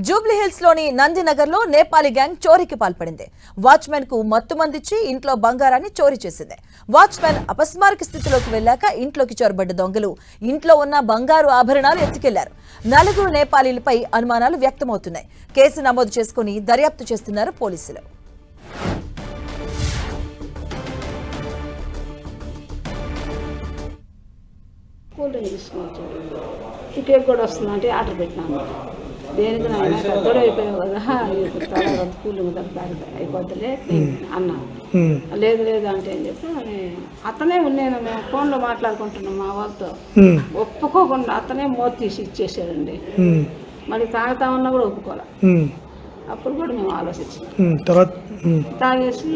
జూబ్లీహిల్స్ లోని నందినగర్ లో నేపాలీ గ్యాంగ్ చోరీకి పాల్పడింది. వాచ్మెన్ కు మత్తు మందిచ్చి ఇంట్లో బంగారాన్ని చోరీ చేసింది. వాచ్మెన్ అపస్మారక స్థితిలోకి వెళ్లాక ఇంట్లోకి చొరబడ్డ దొంగలు ఇంట్లో ఉన్న బంగారు ఆభరణాలు ఎత్తుకెళ్లారు. 4 నేపాలీలపై అనుమానాలు వ్యక్తమవుతున్నాయి. కేసు నమోదు చేసుకుని దర్యాప్తు చేస్తున్నారు పోలీసులు. కూల్ డ్రింక్ తీసుకోవచ్చు, కేక్ కూడా వస్తుందంటే ఆర్డర్ పెట్టినాను. దేనికి నాయన పెద్దోడు అయిపోయావు కదా, కూల్ డ్రింక్ దగ్గర అయిపోద్దులే అన్నా. లేదు లేదు అంటే అని చెప్పి అతనే నేను మేము ఫోన్లో మాట్లాడుకుంటున్నాం మా వాళ్ళతో, ఒప్పుకోకుండా అతనే మోత తీసి ఇచ్చేసాడండి. మరి తాగుతా ఉన్నా కూడా ఒప్పుకోలే. అప్పుడు కూడా మేము ఆలోచించాం, తాగేసి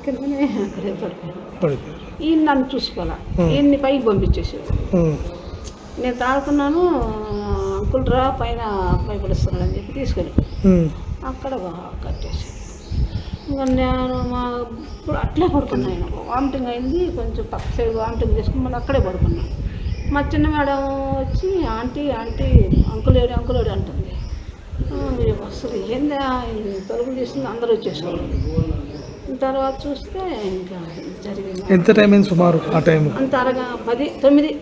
కిందనే అక్కడే పడిపోయాను. ఈయన నన్ను చూసుకోవాలా, ఈయన్ని పైకి పంపించేసాడు. నేను తాగుతున్నాను, అంకుల్ రా పైన అబ్బాయి పడుస్తున్నాడు అని చెప్పి తీసుకెళ్ళిపోయాను. అక్కడ కట్టేసాడు. ఇంకా నేను ఇప్పుడు అట్లే పడుకున్నాను. వామిటింగ్ అయింది, కొంచెం పక్క సైడ్ వామిటింగ్ చేసుకుని మళ్ళీ అక్కడే పడుకున్నాను. మా చిన్న మేడం వచ్చి ఆంటీ ఆంటీ అంకుల్ ఏడు అంటుంది. అసలు ఏందా తలుపులు తీసుకుని అందరూ వచ్చేసారు. తర్వాత చూస్తే ఇంకా జరిగింది. ఎంత టైం అయింది సుమారు ఆ టైం? అంత 9:30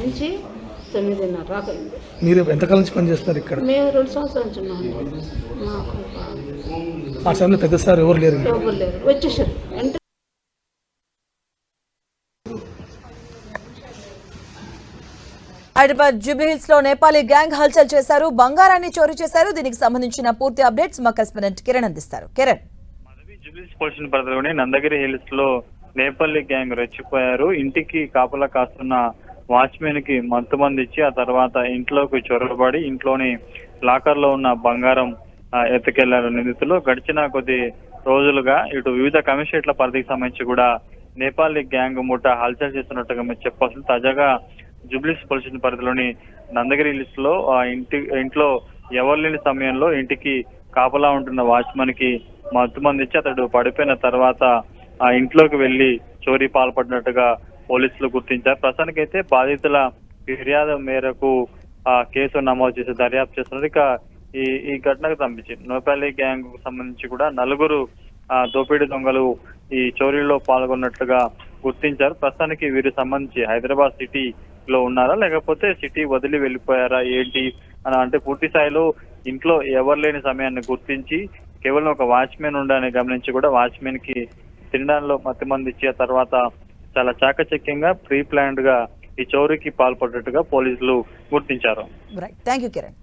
నుంచి 9:30 దాకా అయింది. మీరు ఎంతకాలం నుంచి పనిచేస్తారు ఇక్కడ? మేము 2 సంవత్సరాల నుంచి ఉన్నాము. మాకు ఆ టైంలో పెద్ద సార్ ఎవరు లేరు? వచ్చేసారు. హైదరాబాద్ జూబ్లీహిల్స్ లో నేపాలీ గ్యాంగ్ హల్చల్ చేశారు, బంగారాన్ని చోరీ చేశారు. దీనికి సంబంధించిన పూర్తి అప్డేట్స్ మా కరెస్పాండెంట్ కిరణ్ అందిస్తారు. కిరణ్, జూబ్లీహిల్స్ పోలీస్ పరిధిలోని నందగిరి హిల్స్ లో నేపాలీ గ్యాంగ్ రెచ్చిపోయారు. ఇంటికి కాపలా కాస్తున్న వాచ్మెన్ కి మత్తు మందిచ్చి ఆ తర్వాత ఇంట్లోకి చొరబడి ఇంట్లోని లాకర్ లో ఉన్న బంగారం ఎత్తుకెళ్లారు నిందితులు. గడిచిన కొద్ది రోజులుగా ఇటు వివిధ కమిషనరేట్ల పరిధికి సంబంధించి కూడా నేపాలీ గ్యాంగ్ ముఠా హల్చల్ చేస్తున్నట్టుగా మీరు చెప్పాల్సింది. తాజాగా జూబ్లీహిల్స్ పోలీస్ పరిధిలోని నందగిరి హిల్స్ లో ఇంట్లో ఎవరు లేని సమయంలో ఇంటికి కాపలా ఉంటున్న వాచ్మెన్ కి మత్తు మందిచ్చి అతడు పడిపోయిన తర్వాత ఆ ఇంట్లోకి వెళ్లి చోరీ పాల్పడినట్టుగా పోలీసులు గుర్తించారు. ప్రస్తుతానికైతే బాధితుల ఫిర్యాదు మేరకు కేసు నమోదు చేసి దర్యాప్తు చేస్తున్నారు. ఇక ఈ ఘటనకు సంబంధించి నేపాలీ గ్యాంగ్ కు సంబంధించి కూడా 4 దోపిడీ దొంగలు ఈ చోరీలో పాల్గొన్నట్లుగా గుర్తించారు. ప్రస్తుతానికి వీరికి సంబంధించి హైదరాబాద్ సిటీలో ఉన్నారా లేకపోతే సిటీ వదిలి వెళ్ళిపోయారా ఏంటి అని అంటే పూర్తి స్థాయిలో ఇంట్లో ఎవరు లేని సమయాన్ని గుర్తించి కేవలం ఒక వాచ్మెన్ ఉండని గమనించి కూడా వాచ్మెన్ కి తినడంలో మత్తు మంది ఇచ్చి ఆ తర్వాత చాలా చాకచక్యంగా ప్రీ ప్లాన్డ్ గా ఈ చోరీకి పాల్పడ్డట్టుగా పోలీసులు గుర్తించారు. Thank you Kiran.